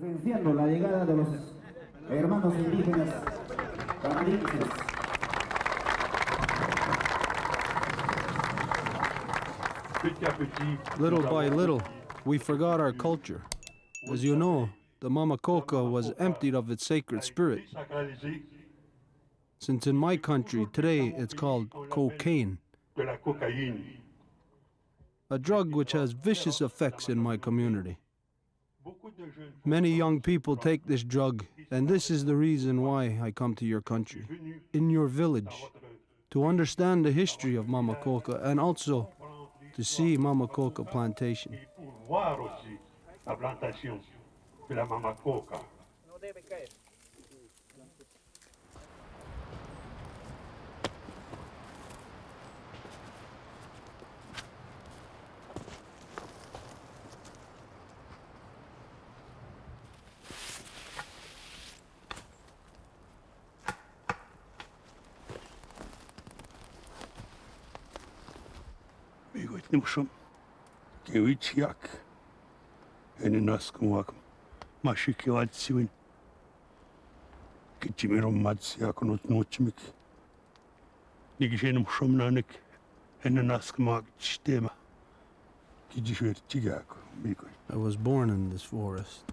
presenciando la llegada de los hermanos indígenas canadienses. Little by little, we forgot our culture. As you know, the Mama Coca was emptied of its sacred spirit. Since in my country, today it's called cocaine, a drug which has vicious effects in my community. Many young people take this drug, and this is the reason why I come to your country, in your village, to understand the history of Mama Coca and also to see Mama Coca plantation. Nimshum, Gewichiak, and in Askumwak, Mashikiwat Siwin, Kichimiro Matsiak, not Nochmik, Nigishenum Shumnanik, and in Askumwak Stema, Kijishir Tigak, Miko. I was born in this forest.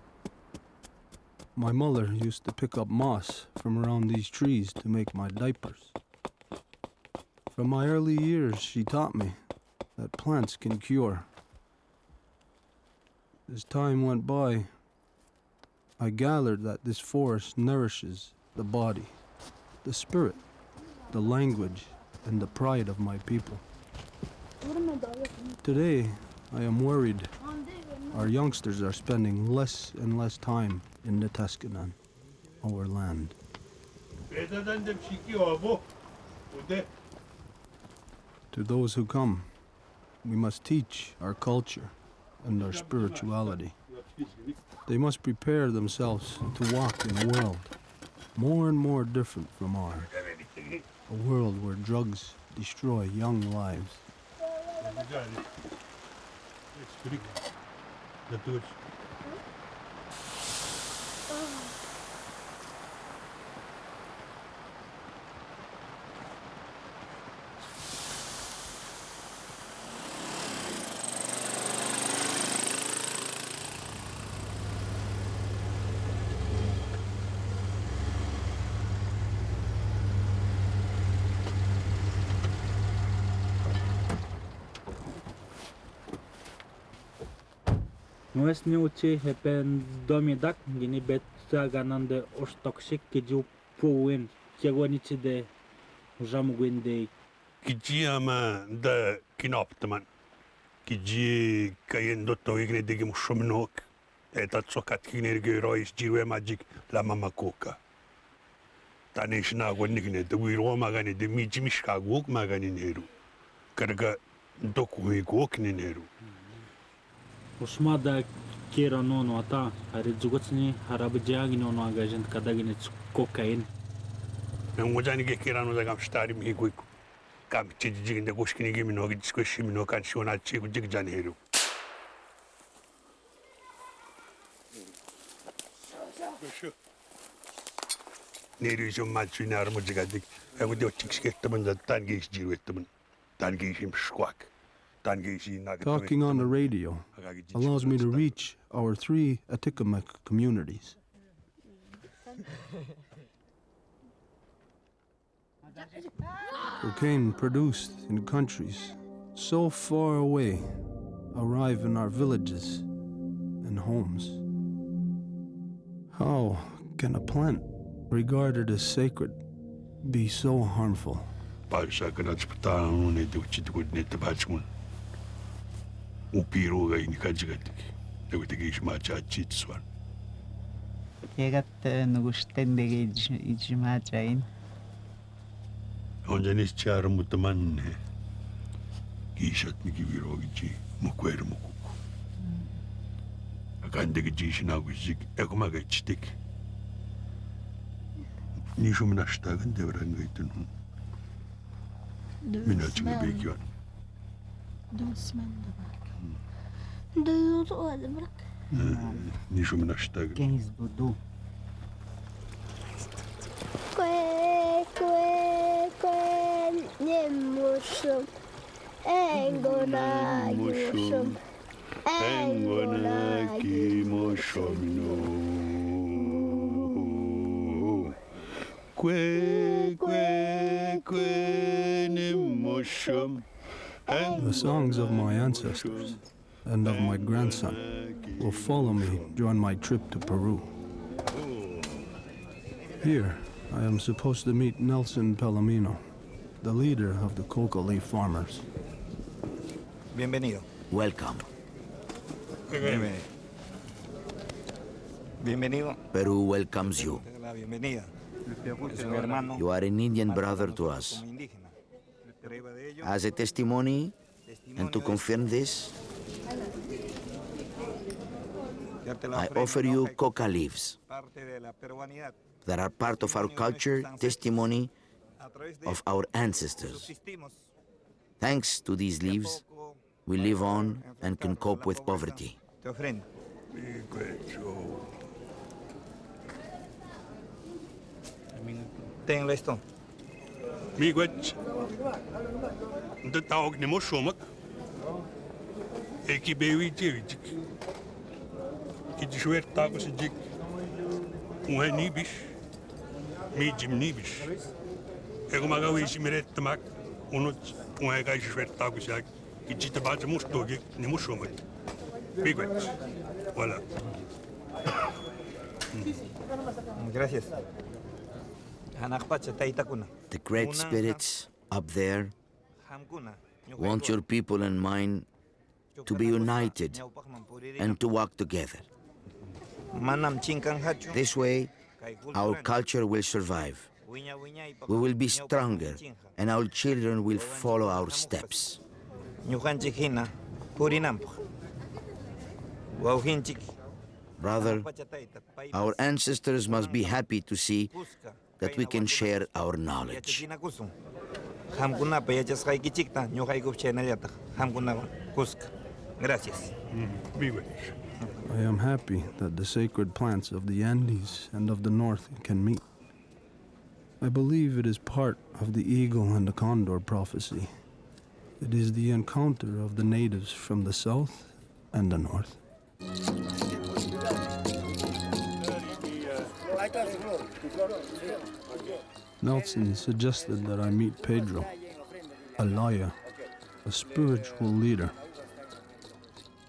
My mother used to pick up moss from around these trees to make my diapers. From my early years, she taught me that plants can cure. As time went by, I gathered that this forest nourishes the body, the spirit, the language, and the pride of my people. Today, I am worried our youngsters are spending less and less time in the Tuscanan, our land. To those who come, we must teach our culture and our spirituality. They must prepare themselves to walk in a world more and more different from ours. A world where drugs destroy young lives. Nues niuchi hepen domidak gini bet ganande ostoksik kiju puin kiagwanichi de jamugwinde Kijiyama da kinoptaman. Kiji kayendo to igne digim shumnok. Eta tsokat kinerge rois jiwe magic la Mama Coca. Tanishna gwanigne de wiro magani de mijimishka guk magani neru. Karga dokuhi guk neru. Usmada kera nono ata hari jugotsni harabjagi nono agajent kadagine cocaine. Mujani ge kera no dagam stari mi guk. Kam chijigi de goshkini gi mino gi diskoshi mino kan shona chi gujig janeru. Neru jo machu nar mujigadik. Ego de tikskettemen da tangish jiwettemen. Tangishim squak. Talking on the radio allows me to reach our 3 Atikamekw communities. Cocaine produced in countries so far away arrive in our villages and homes. How can a plant regarded as sacred be so harmful? Upiro in Kajigatik. They would take much at Chitswan. Yegat Nugustendeg Ijimajain. On Janis Charmutaman Gishat Nikivirogi, Mukwer Mukuku. A kind of Jishinawizik, Ekomagachitik. Nishumanashtagan, they were angry. Don't smell the back. Do you know the back? Nijumnashtag. 15 dudu. Mushum. Mushum. Engonaki moshomino. Nimushum. The songs of my ancestors and of my grandson will follow me during my trip to Peru. Here, I am supposed to meet Nelson Palomino, the leader of the coca leaf farmers. Bienvenido. Welcome. Bienvenido. Bienvenido. Peru welcomes you. La bienvenida. Es un hermano. You are an Indian brother to us. Como indígena. Prueba de ello, As a testimony, and to confirm this, darte la I ofrenda, offer you hoja y coca leaves parte de la peruanidad. that are part of our culture, testimony A través de of our ancestors. subsistimos. Thanks to these leaves, we live on and can cope with poverty. Te ofrendo. Tenlo esto. Miigwech. The dog Nimoshomak. Eki baby jig. Kijishwer tacos jig. Nibish. Mi Jim Nibish. Egomagawi Shimiret unot uega shwer jak kijita bacha mustogi Nimoshomak. Miigwech. Voilà. Gracias. Hanakpacha taitakuna. The great spirits up there Hamkuna. want your people and mine to be united and to work together. Manam chinkan hachu. This way, our culture will survive. We will be stronger, and our children will follow our steps. Ñuqanchik hina purinanpaq. Wawqinchik Brother, our ancestors must be happy to see that we can share our knowledge. Hamkunapa yachasqaykichikta ñuqaykup chaynallataq hamkunawan kuska. Gracias. Miigwech. I am happy that the sacred plants of the Andes and of the north can meet. I believe it is part of the eagle and the condor prophecy. It is the encounter of the natives from the south and the north. Nelson suggested that I meet Pedro, a lawyer, a spiritual leader.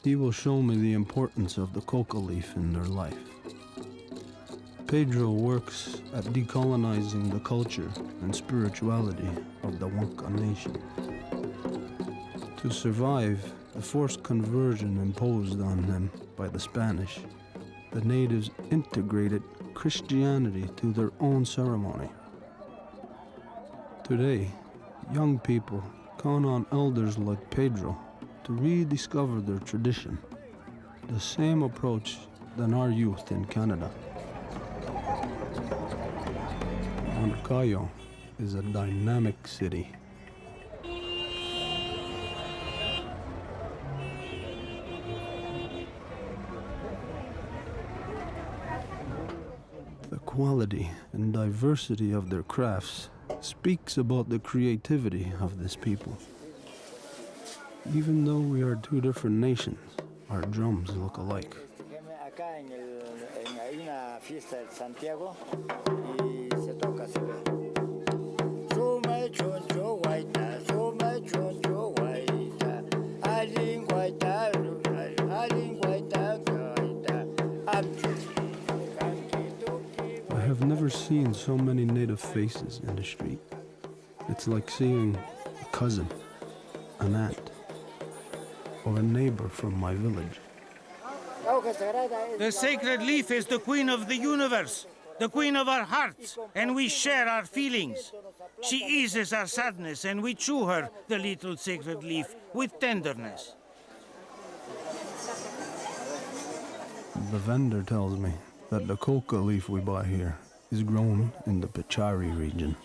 He will show me the importance of the coca leaf in their life. Pedro works at decolonizing the culture and spirituality of the Wanka nation. To survive the forced conversion imposed on them by the Spanish, the natives integrated Christianity to their own ceremony. Today, young people count on elders like Pedro to rediscover their tradition, the same approach than our youth in Canada. Moncayo is a dynamic city. The quality and diversity of their crafts speaks about the creativity of this people. Even though we are two different nations, our drums look alike. Hay una fiesta de Santiago y se toca así. Suma choncho guaita, suma choncho guaita, alin guaita, alin guaita, guaita, I have never seen so many native faces in the street. It's like seeing a cousin, an aunt, or a neighbor from my village. The sacred leaf is the queen of the universe, the queen of our hearts, and we share our feelings. She eases our sadness, and we chew her, the little sacred leaf, with tenderness. The vendor tells me that the coca leaf we buy here is grown in the Pachari region.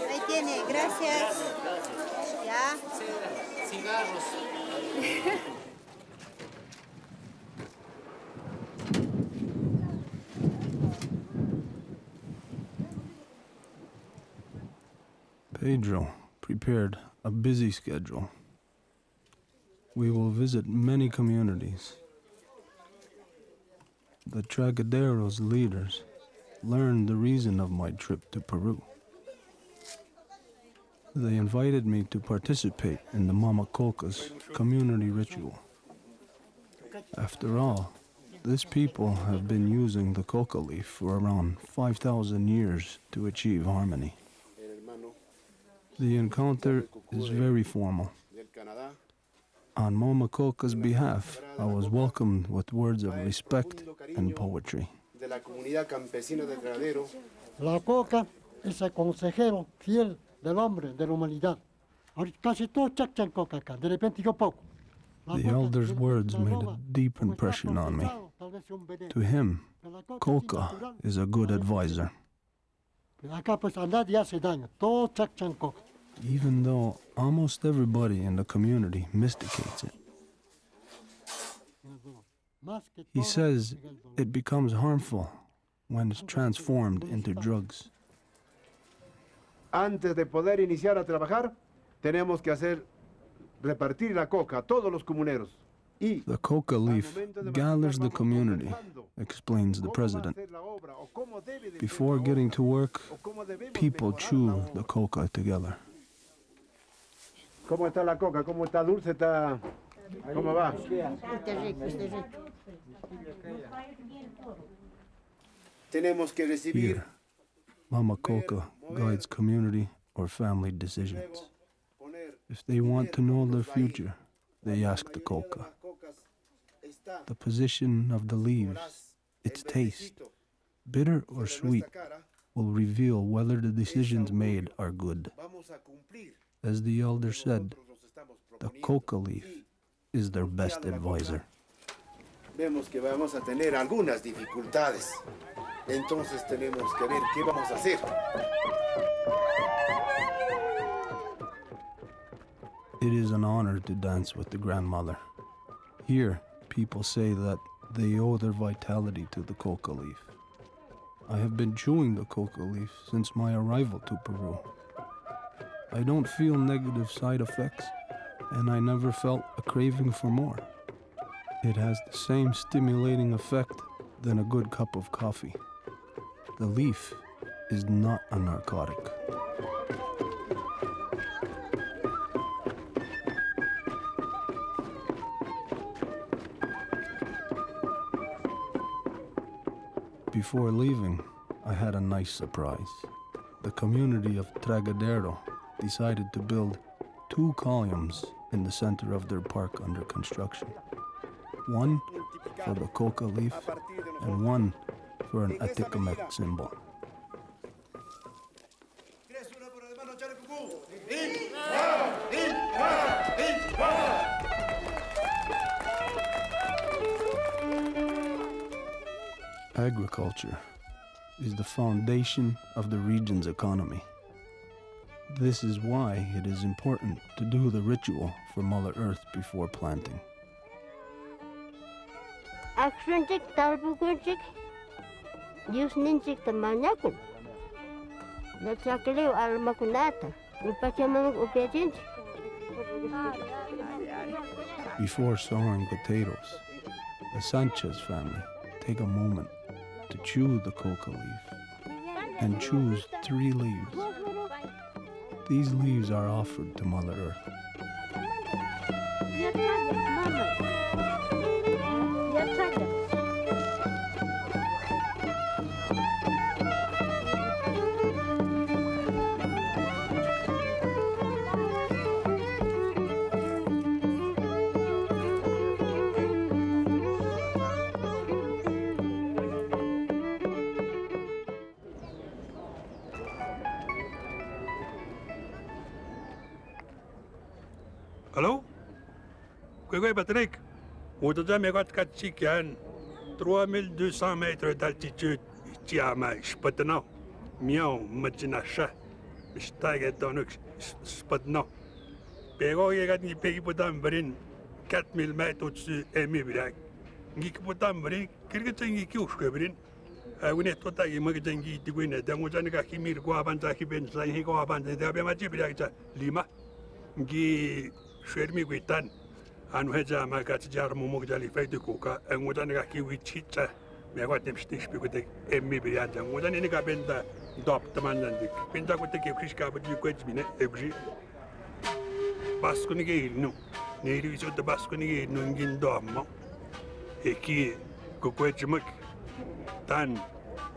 Ahí tiene, gracias. Ya. Pedro prepared a busy schedule. We will visit many communities. The Cocaleros leaders learned the reason of my trip to Peru. They invited me to participate in the Mama Coca's community ritual. After all, this people have been using the coca leaf for around 5,000 years to achieve harmony. The encounter is very formal. On Mama Coca's behalf, I was welcomed with words of respect and poetry. La coca es el consejero fiel del hombre, de la humanidad. Ahorita casi todos chachan coca acá, de repente yo poco. The elder's words made a deep impression on me. To him, coca is a good advisor. Acá pues a nadie hace daño, todos chachan coca. Even though almost everybody in the community mysticates it. He says it becomes harmful when it's transformed into drugs. Antes de poder iniciar a trabajar, tenemos que repartir la coca a todos los comuneros. The coca leaf gathers the community, explains the president. Before getting to work, people chew the coca together. ¿Cómo está la coca? ¿Cómo está dulce? ¿Cómo va? Tenemos que recibir. Here, Mama Coca guides community or family decisions. If they want to know their future, they ask the coca. The position of the leaves, its taste, bitter or sweet, will reveal whether the decisions made are good. As the elder said, the coca leaf is their best advisor. Vemos que vamos a tener algunas dificultades. Entonces tenemos que ver qué vamos a hacer. It is an honor to dance with the grandmother. Here, people say that they owe their vitality to the coca leaf. I have been chewing the coca leaf since my arrival to Peru. I don't feel negative side effects, and I never felt a craving for more. It has the same stimulating effect than a good cup of coffee. The leaf is not a narcotic. Before leaving, I had a nice surprise. The community of Tragadero decided to build 2 columns in the center of their park under construction. One for the coca leaf and one for an Atikamekw symbol. Agriculture is the foundation of the region's economy. This is why it is important to do the ritual for Mother Earth before planting. Akshunchik talpukunchik yusninchik tamanyakun. Natsakaliw almakunata. Upachamamag upiachinchik. Before sowing potatoes, the Sanchez family take a moment to chew the coca leaf and choose 3 leaves. These leaves are offered to Mother Earth. Allô? Quoi, Patrick? Aujourd'hui, 3200 mètres d'altitude. Tiama, Spatano. Miao, Machinasha. Stagetonux, Spatno. Pero yegat ni Peggy Putam Barin. 4000 mètres au-dessus de Mibrac. Ngi Potambre, Kirgitang Kushkabrin. I went to Tagimagangi to win it. Then was an Akimir Guabanta, Ben Sahi Guabanta, the Abemajibraja, Lima. Gi shared me with Tan. And Hedja Magajar Momojali Fedu Coca, and was an Aki with Chicha. Me what them stitch with the Mibriat, and was an Inigabenda, Doctor Man and the Pinta would take a Krishka, but you quite me every Basconiga, no. Native of the Basconiga, Nungin Dormo. Eki Coquetchmak. Tan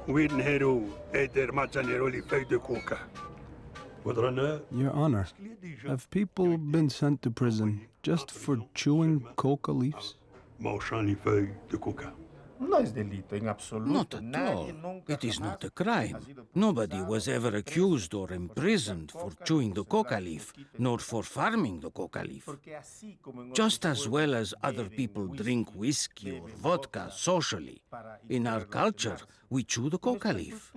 Win Hero Eder Machanерoli Fedu Coca. Your Honor, have people been sent to prison just for chewing coca leaves? Not at all. It is not a crime. Nobody was ever accused or imprisoned for chewing the coca leaf, nor for farming the coca leaf. Just as well as other people drink whiskey or vodka socially, in our culture, we chew the coca leaf.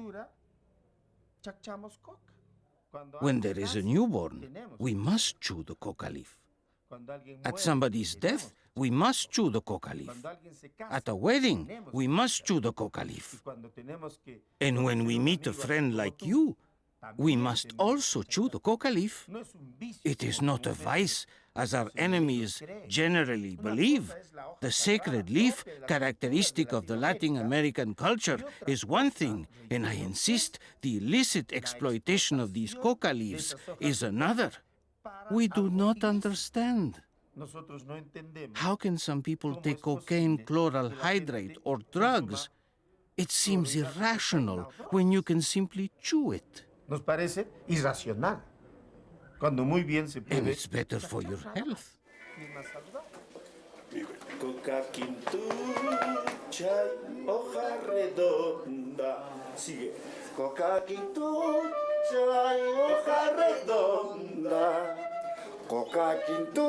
When there is a newborn, we must chew the coca leaf. At somebody's death, we must chew the coca leaf. At a wedding, we must chew the coca leaf. And when we meet a friend like you, we must also chew the coca leaf. It is not a vice, as our enemies generally believe. The sacred leaf, characteristic of the Latin American culture, is one thing, and I insist the illicit exploitation of these coca leaves is another. We do not understand. How can some people take cocaine, chloral hydrate, or drugs? It seems irrational when you can simply chew it. Nos parece irracional. Cuando muy bien se puede. And it's better for your health. Coca quintu, chay, hoja redonda. Sigue. Coca quintu, chay, hoja redonda. Coca quintu,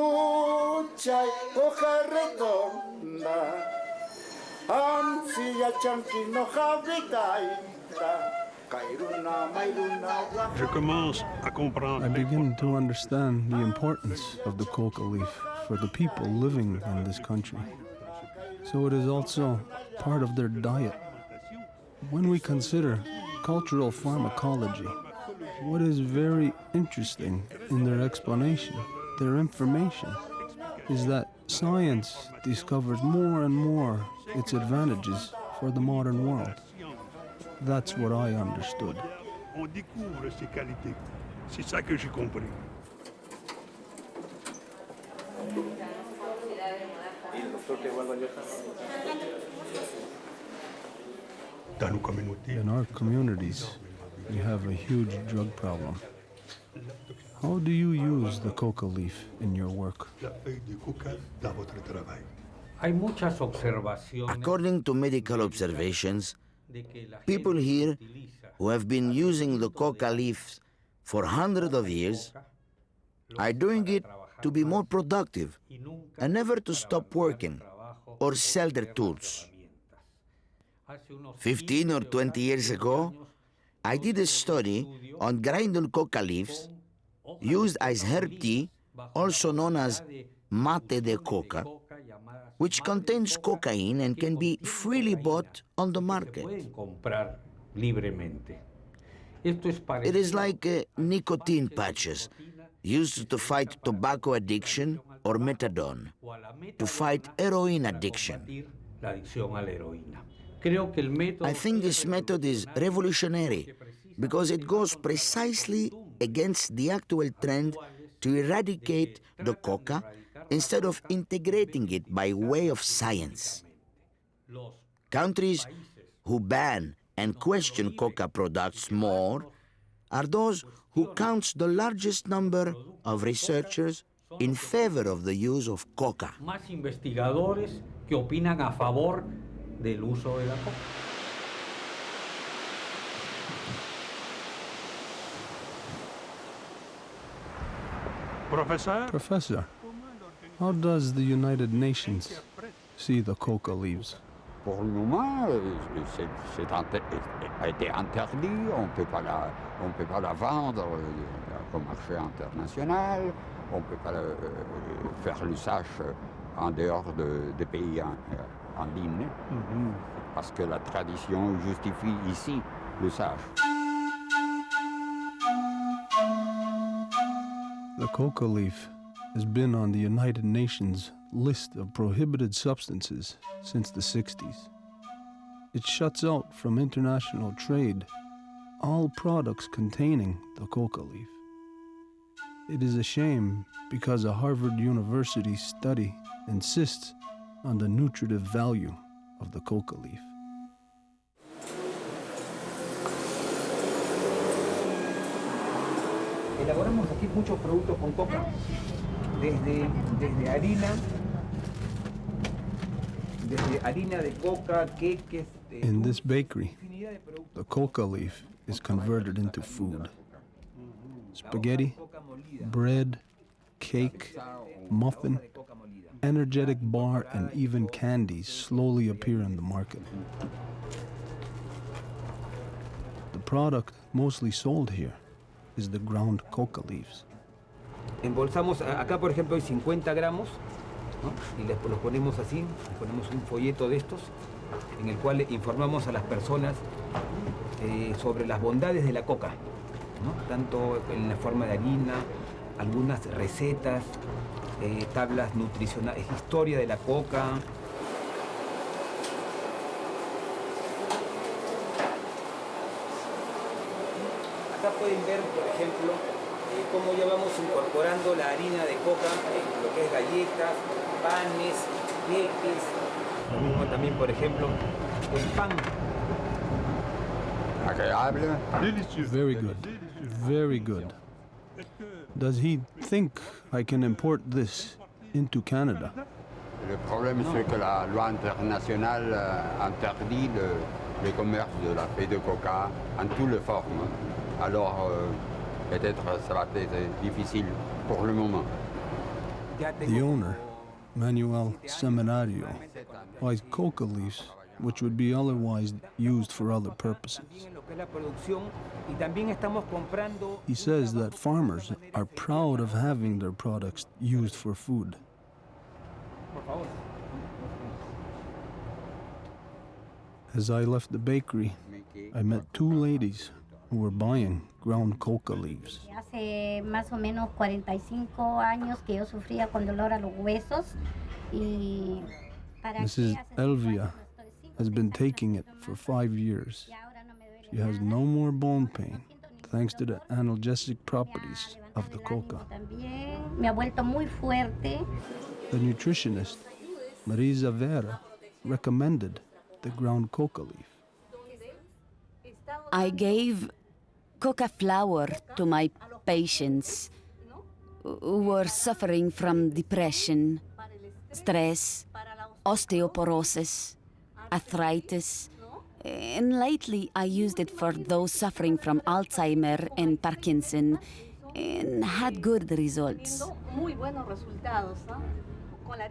chay, hoja redonda. Ansia chanki no habitaita. I begin to understand the importance of the coca leaf for the people living in this country. So it is also part of their diet. When we consider cultural pharmacology, what is very interesting in their explanation, their information, is that science discovers more and more its advantages for the modern world. That's what I understood. On découvre ses qualités. C'est ça que j'ai compris. In our communities, we have a huge drug problem. How do you use the coca leaf in your work? According to medical observations, people here who have been using the coca leaves for hundreds of years are doing it to be more productive and never to stop working or sell their tools. 15 or 20 years ago, I did a study on grinding coca leaves used as herb tea, also known as mate de coca, which contains cocaine and can be freely bought on the market. It is like nicotine patches used to fight tobacco addiction or methadone, to fight heroin addiction. I think this method is revolutionary because it goes precisely against the actual trend to eradicate the coca instead of integrating it by way of science. Countries who ban and question coca products more are those who count the largest number of researchers in favor of the use of coca. Más investigadores que opinan a favor del uso de la coca. Professor, how does the United Nations see the coca leaves? Pour le moment, a été interdit, on peut pas la vendre au marché international, on ne peut pas faire l'usage en dehors des pays andines, parce que la tradition justifie ici l'usage. The coca leaf has been on the United Nations list of prohibited substances since the 60s. It shuts out from international trade all products containing the coca leaf. It is a shame because a Harvard University study insists on the nutritive value of the coca leaf. Elaboramos aquí muchos productos con coca, desde harina de coca, queques. In this bakery, the coca leaf is converted into food. Spaghetti, bread, cake, muffin, energetic bar, and even candies slowly appear in the market. The product mostly sold here is the ground coca leaves. Embolsamos, acá por ejemplo hay 50 gramos, ¿no? Y los ponemos así, les ponemos un folleto de estos, en el cual informamos a las personas sobre las bondades de la coca, ¿no? Tanto en la forma de harina, algunas recetas, tablas nutricionales, historia de la coca. Acá pueden ver, por ejemplo, cómo ya vamos incorporando la harina de coca en lo que es galletas, panes, queques. Lo mismo también, por ejemplo, el pan. Agréable. Very good. Very good. Does he think I can import this into Canada? Le problème, c'est que la loi internationale interdit le commerce de la feuille de coca en toutes les formes. Alors, peut-être ça va être difficile pour le moment. The owner, Manuel Seminario, buys coca leaves, which would be otherwise used for other purposes. He says that farmers are proud of having their products used for food. As I left the bakery, I met two ladies who were buying ground coca leaves. Hace más o menos 45 años que yo sufría con dolor a los huesos y Mrs. Elvia has been taking it for 5 years. She has no more bone pain thanks to the analgesic properties of the coca. Me ha vuelto muy fuerte. The nutritionist, Marisa Vera, recommended the ground coca leaf. I gave coca flour to my patients who were suffering from depression, stress, osteoporosis, arthritis, and lately I used it for those suffering from Alzheimer and Parkinson and had good results.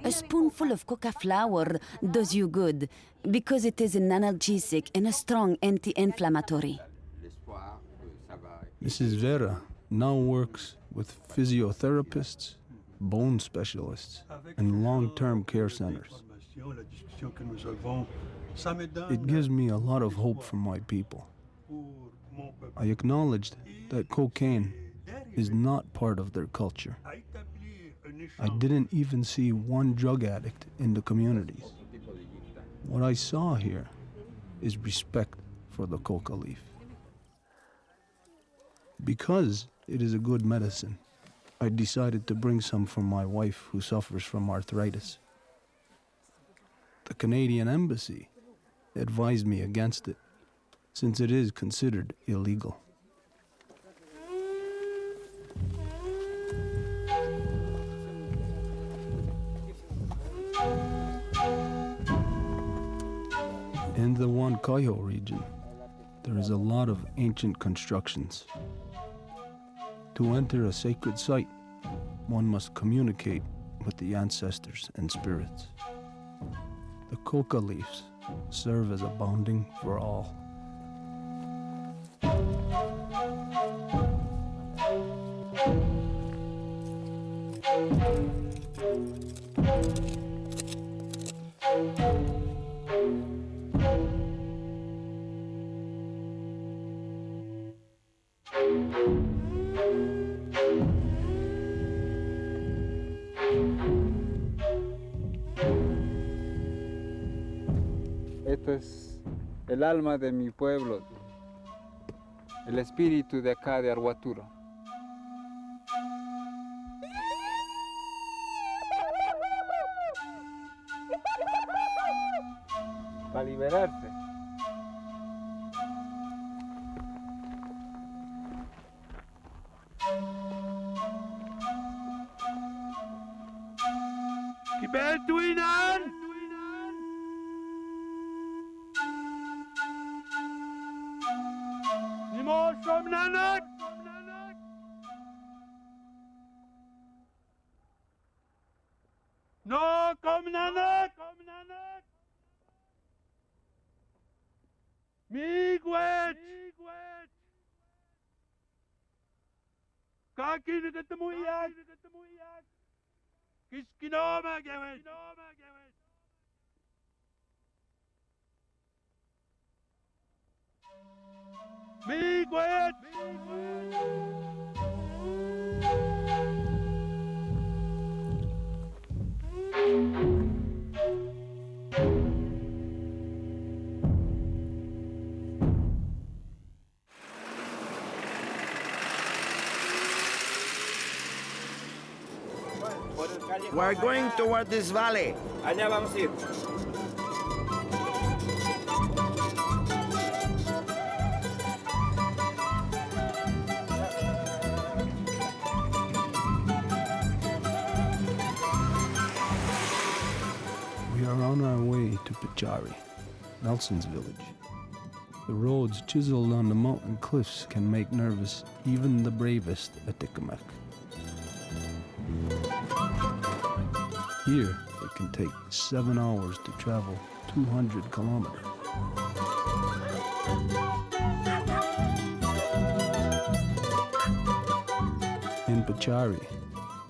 A spoonful of coca flour does you good because it is an analgesic and a strong anti-inflammatory. Mrs. Vera now works with physiotherapists, bone specialists, and long-term care centers. It gives me a lot of hope for my people. I acknowledged that cocaine is not part of their culture. I didn't even see one drug addict in the communities. What I saw here is respect for the coca leaf. Because it is a good medicine, I decided to bring some for my wife who suffers from arthritis. The Canadian Embassy advised me against it, since it is considered illegal. In the Wanka region, there is a lot of ancient constructions. To enter a sacred site, one must communicate with the ancestors and spirits. The coca leaves serve as a bonding for all. Esto es el alma de mi pueblo, el espíritu de acá de Arhuaturo. Para liberarse. Kibetuinan! Nimo somnanak! No, komnanak! Migwet! Kakin ketemuyak! Kiskinoma gewet! Migwet! We're going toward this valley. Allá vamos a ir. We are on our way to Pachari, Nelson's village. The roads chiseled on the mountain cliffs can make nervous even the bravest Atikamekw. Here, it can take 7 hours to travel 200 kilometers. In Pachari,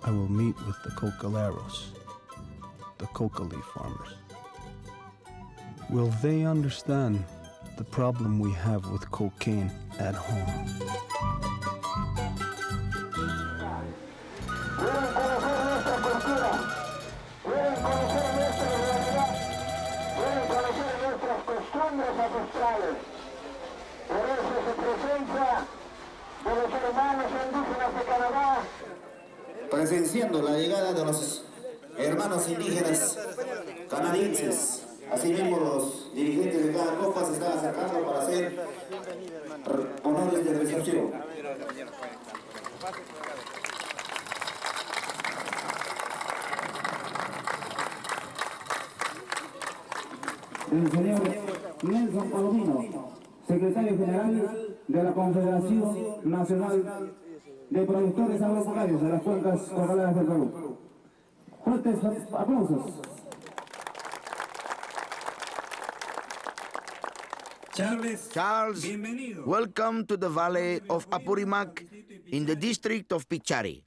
I will meet with the Cocaleros, the coca leaf farmers. Will they understand the problem we have with cocaine at home? Presenciando la llegada de los hermanos indígenas canadienses. Asimismo, los dirigentes de cada copa se están acercando para hacer honores de recepción. El señor Nelson Palomino, secretario general de la Confederación Nacional de Productores Agropecuarios de las Cuencas Cocaleras del Perú. Fuertes aplausos. Charles, welcome to the valley of Apurimac in the district of Pichari.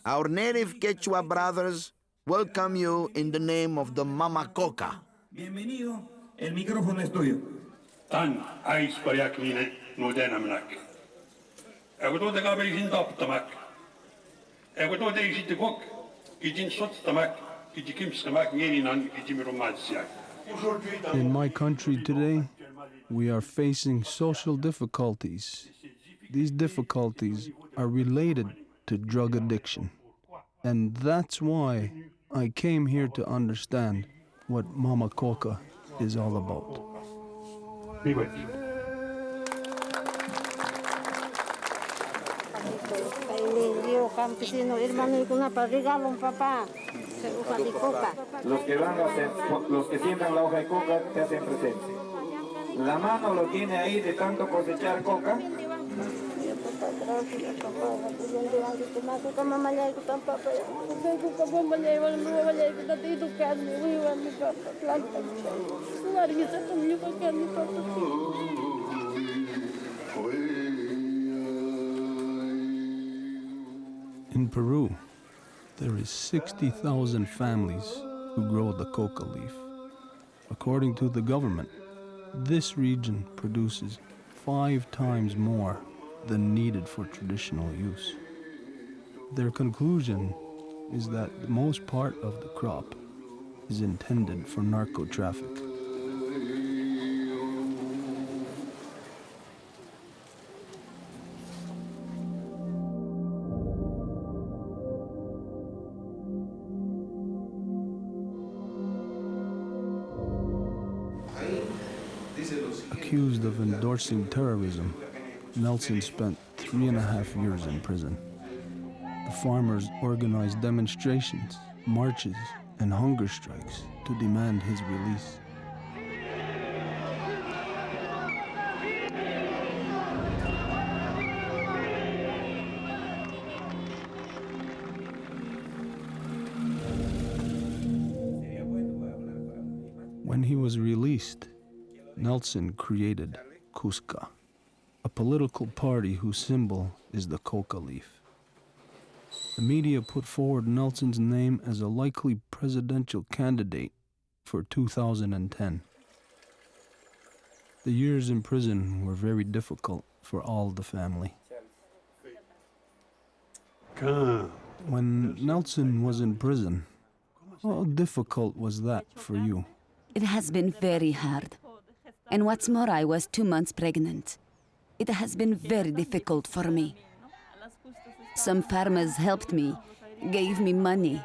Our native Quechua brothers welcome you in the name of the Mama Coca. Bienvenido, el micrófono es tuyo. Tan ais pariak mine no denamnak. Ego de gabe in daptamak. Ego de is de gok. Idin sotstamak, idikimstamak nierinan idimiromatsiak. In my country today, we are facing social difficulties. These difficulties are related to drug addiction. And that's why I came here to understand what Mama Coca is all about. Be with you. Los que siembran la hoja de coca se hacen presentes. La mano lo tiene ahí de tanto cosechar coca. In Peru, there is 60,000 families who grow the coca leaf. According to the government, this region produces 5 times more than needed for traditional use. Their conclusion is that the most part of the crop is intended for narco-traffic. Accused of endorsing terrorism, Nelson spent 3.5 years in prison. The farmers organized demonstrations, marches, and hunger strikes to demand his release. When he was released, Nelson created Cusca, a political party whose symbol is the coca leaf. The media put forward Nelson's name as a likely presidential candidate for 2010. The years in prison were very difficult for all the family. When Nelson was in prison, how difficult was that for you? It has been very hard. And what's more, I was 2 months pregnant. It has been very difficult for me. Some farmers helped me, gave me money.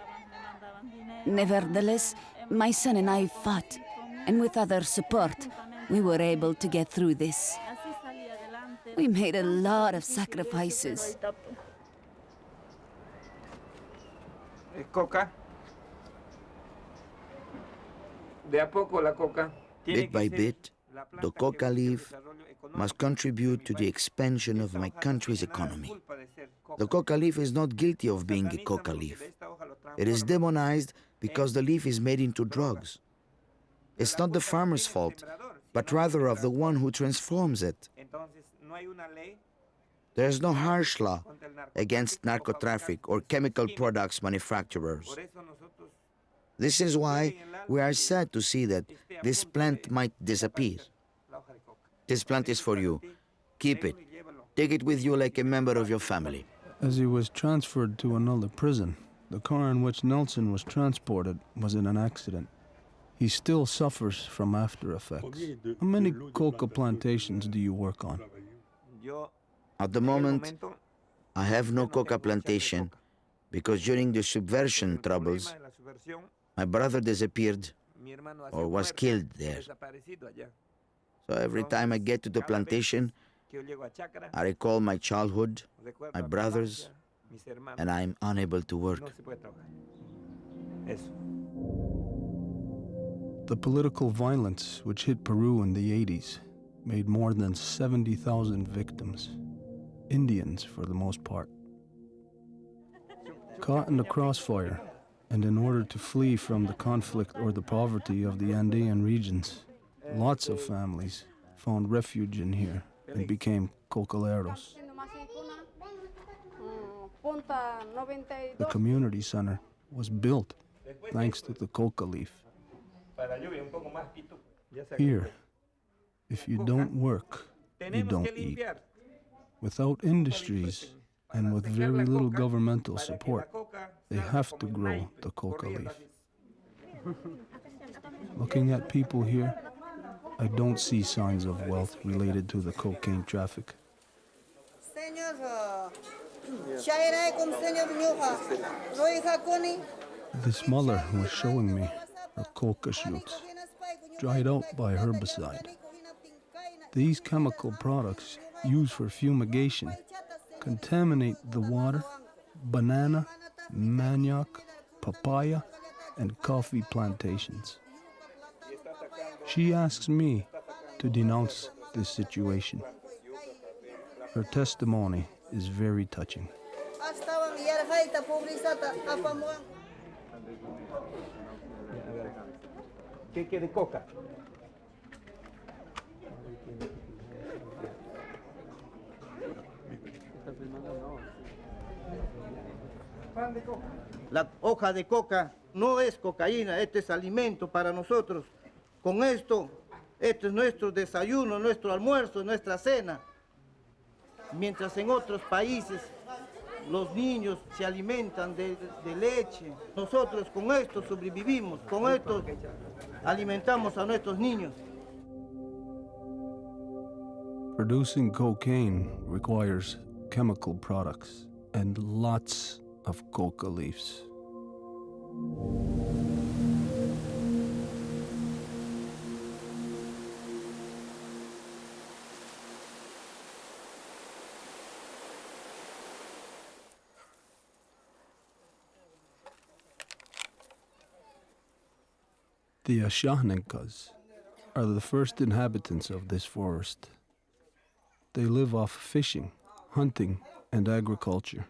Nevertheless, my son and I fought, and with other support, we were able to get through this. We made a lot of sacrifices. Coca. De a poco la coca. Bit by bit, the coca leaf must contribute to the expansion of my country's economy. The coca leaf is not guilty of being a coca leaf. It is demonized because the leaf is made into drugs. It's not the farmer's fault, but rather of the one who transforms it. There is no harsh law against narco-traffic or chemical products manufacturers. This is why we are sad to see that this plant might disappear. This plant is for you. Keep it. Take it with you like a member of your family. As he was transferred to another prison, the car in which Nelson was transported was in an accident. He still suffers from after effects. How many coca plantations do you work on? At the moment, I have no coca plantation because during the subversion troubles, my brother disappeared or was killed there. So every time I get to the plantation, I recall my childhood, my brothers, and I'm unable to work. The political violence which hit Peru in the 80s made more than 70,000 victims, Indians for the most part. Caught in the crossfire, and in order to flee from the conflict or the poverty of the Andean regions, lots of families found refuge in here and became Cocaleros. The community center was built thanks to the coca leaf. Here, if you don't work, you don't eat. Without industries and with very little governmental support, they have to grow the coca leaf. Looking at people here, I don't see signs of wealth related to the cocaine traffic. This mother was showing me her coca shoots, dried out by herbicide. These chemical products used for fumigation contaminate the water, banana, manioc, papaya, and coffee plantations. She asks me to denounce this situation. Her testimony is very touching. La hoja de coca No es cocaína, esto es alimento para nosotros. Con esto, esto es nuestro desayuno, nuestro almuerzo, nuestra cena. Mientras en otros países los niños se alimentan de leche, nosotros con esto sobrevivimos, con esto alimentamos a nuestros niños. Producing cocaine requires chemical products and lots of coca leaves. The Ashaninkas are the first inhabitants of this forest. They live off fishing, hunting, and agriculture.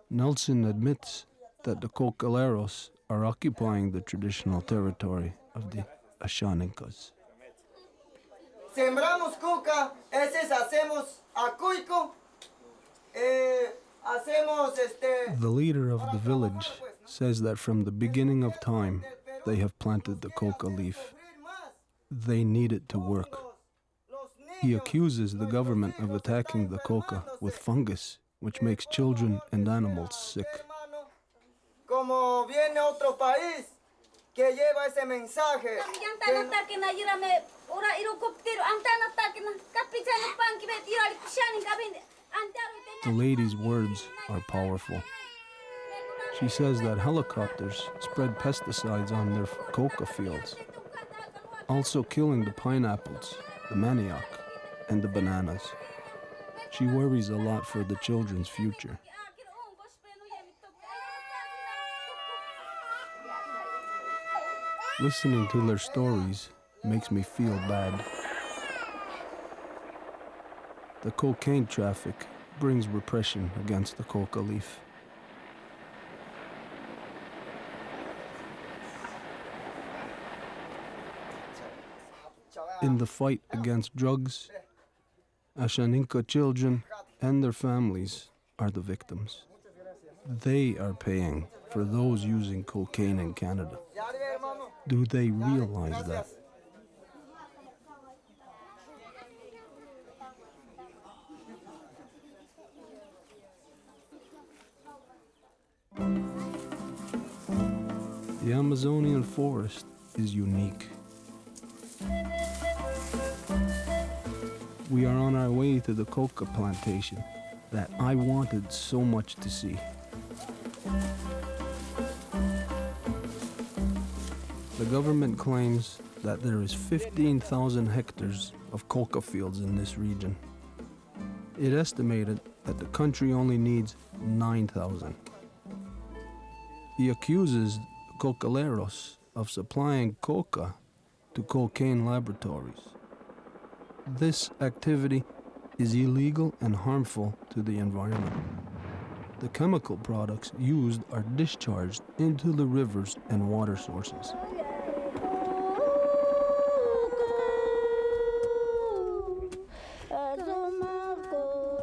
Nelson admits that the Cocaleros are occupying the traditional territory of the Ashaninkas. Sembramos coca, hacemos acuico, hacemos The leader of the village says that from the beginning of time, they have planted the coca leaf. They need it to work. He accuses the government of attacking the coca with fungus, which makes children and animals sick. Como viene otro país que lleva ese mensaje. The lady's words are powerful. She says that helicopters spread pesticides on their coca fields, also killing the pineapples, the manioc, and the bananas. She worries a lot for the children's future. Listening to their stories makes me feel bad. The cocaine traffic brings repression against the coca leaf. In the fight against drugs, Ashaninka children and their families are the victims. They are paying for those using cocaine in Canada. Do they realize that? The Amazonian forest is unique. We are on our way to the coca plantation that I wanted so much to see. The government claims that there is 15,000 hectares of coca fields in this region. It estimated that the country only needs 9,000. He accuses Cocaleros of supplying coca to cocaine laboratories. This activity is illegal and harmful to the environment. The chemical products used are discharged into the rivers and water sources.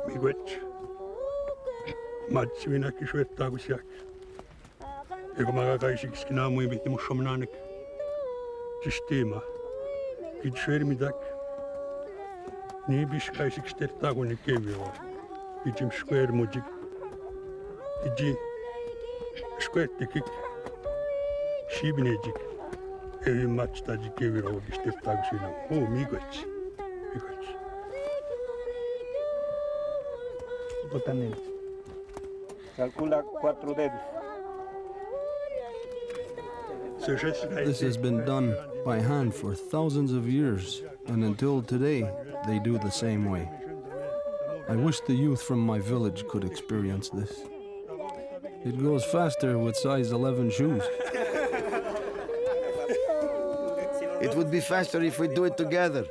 Miigwech matsivina kishwettaagusiak ego magakaisiks kinaamu ibitimushomnaanik sistema kitshwermidak ni bishkaisiks tertaagunik kevio ichim square mujik iji squertikik shibinejik evi matchtajik keviro gistertaagusina miigwech Botanel. Calcula 4 dedos. This has been done by hand for thousands of years, and until today, they do the same way. I wish the youth from my village could experience this. It goes faster with size 11 shoes. It would be faster if we do it together.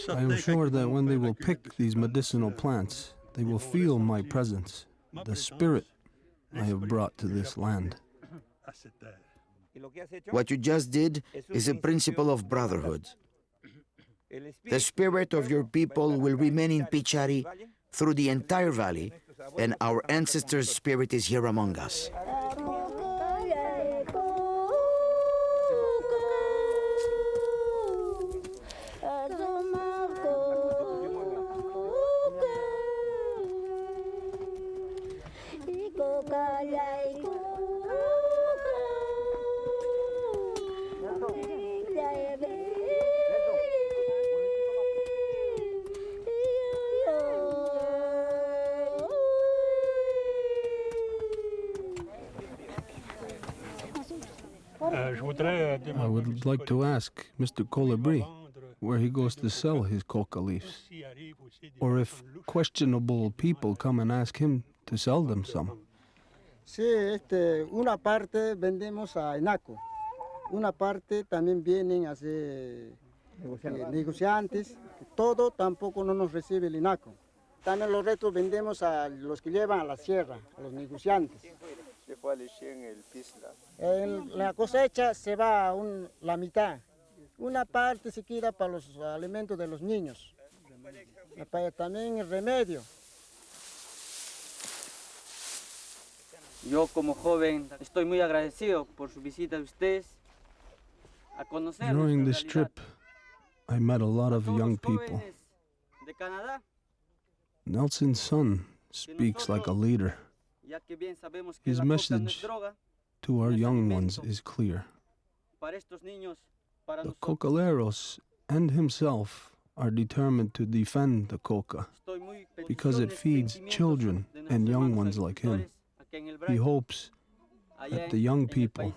I am sure that when they will pick these medicinal plants, they will feel my presence, the spirit I have brought to this land. What you just did is a principle of brotherhood. The spirit of your people will remain in Pichari through the entire valley, and our ancestors' spirit is here among us. I would like to ask Mr. Colibri where he goes to sell his coca leaves, or if questionable people come and ask him to sell them some. Sí, una parte vendemos a Enaco, una parte también vienen a negociantes, todo tampoco no nos recibe el Enaco. También los restos vendemos a los que llevan a la sierra, a los negociantes. La cosecha se va a la mitad. Una parte se queda para los alimentos de los niños. También el remedio. Yo como joven estoy muy agradecido por su visita de ustedes a conocer. During this trip, I met a lot of young people. Nelson's son speaks like a leader. His message to our young ones is clear. The Cocaleros and himself are determined to defend the coca because it feeds children and young ones like him. He hopes that the young people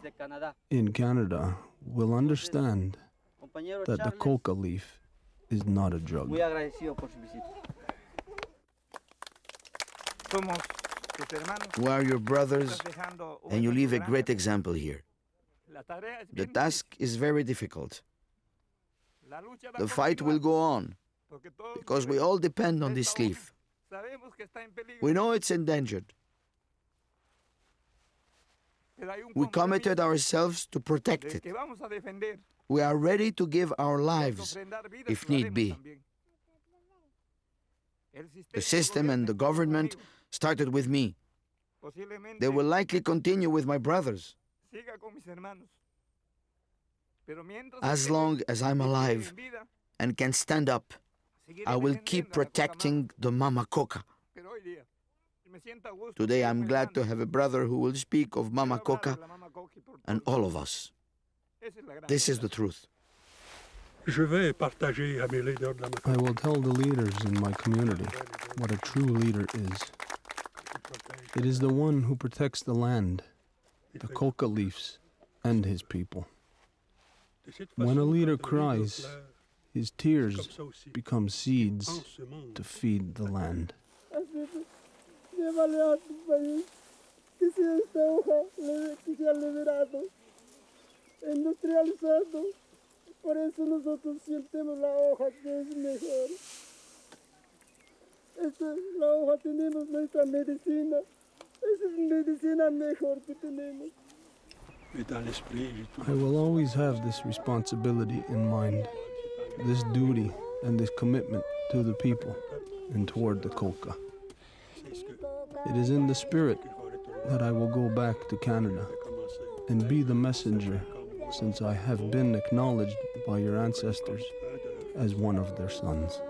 in Canada will understand that the coca leaf is not a drug. Muy agradecido por su visita. We are your brothers, and you leave a great example here. The task is very difficult. The fight will go on, because we all depend on this leaf. We know it's endangered. We committed ourselves to protect it. We are ready to give our lives, if need be. The system and the government started with me. They will likely continue with my brothers. As long as I'm alive and can stand up, I will keep protecting the Mama Coca. Today I'm glad to have a brother who will speak of Mama Coca and all of us. This is the truth. I will tell the leaders in my community what a true leader is. It is the one who protects the land, the coca leaves, and his people. When a leader cries, his tears become seeds to feed the land. Llévale a tu país que si esta hoja que se ha liberado, industrializado, por eso nosotros sientemos la hoja que es mejor. La hoja tenemos nuestra medicina, esa es medicina mejor que tenemos. I will always have this responsibility in mind, this duty and this commitment to the people and toward the coca. It is in the spirit that I will go back to Canada and be the messenger, since I have been acknowledged by your ancestors as one of their sons.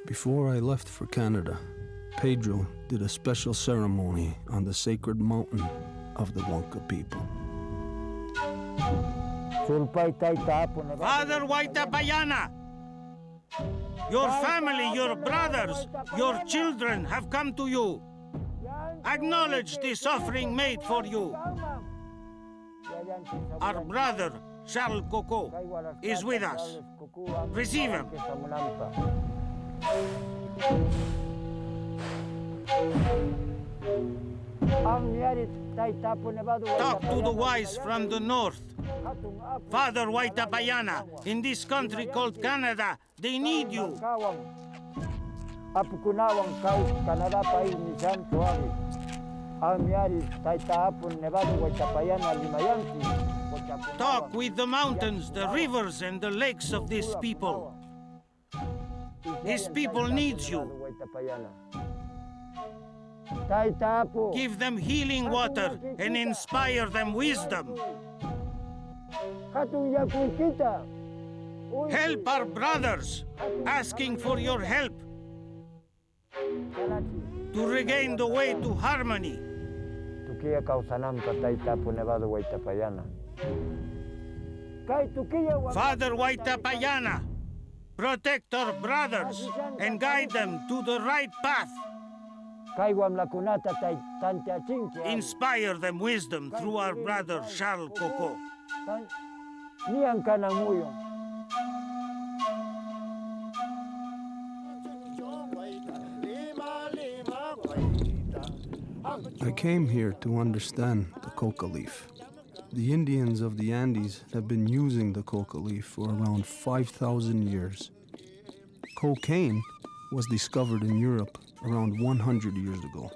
Before I left for Canada, Pedro did a special ceremony on the sacred mountain of the Wanka people. Father Waitapayana, your family, your brothers, your children have come to you. Acknowledge this offering made for you. Our brother, Charles Coocoo, is with us. Receive him. Talk to the wise from the north. Father Waitapayana, in this country called Canada, they need you. Talk with the mountains, the rivers, and the lakes of these people. These people need you. Give them healing water and inspire them wisdom. Help our brothers, asking for your help to regain the way to harmony. Father Waitapayana, protect our brothers and guide them to the right path. Inspire them wisdom through our brother Charles Coocoo. I came here to understand the coca leaf. The Indians of the Andes have been using the coca leaf for around 5,000 years. Cocaine was discovered in Europe around 100 years ago.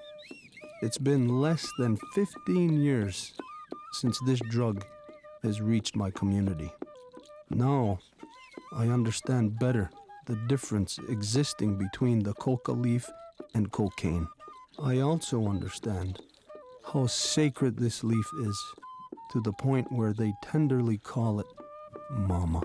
It's been less than 15 years since this drug has reached my community. Now, I understand better the difference existing between the coca leaf and cocaine. I also understand how sacred this leaf is, to the point where they tenderly call it Mama.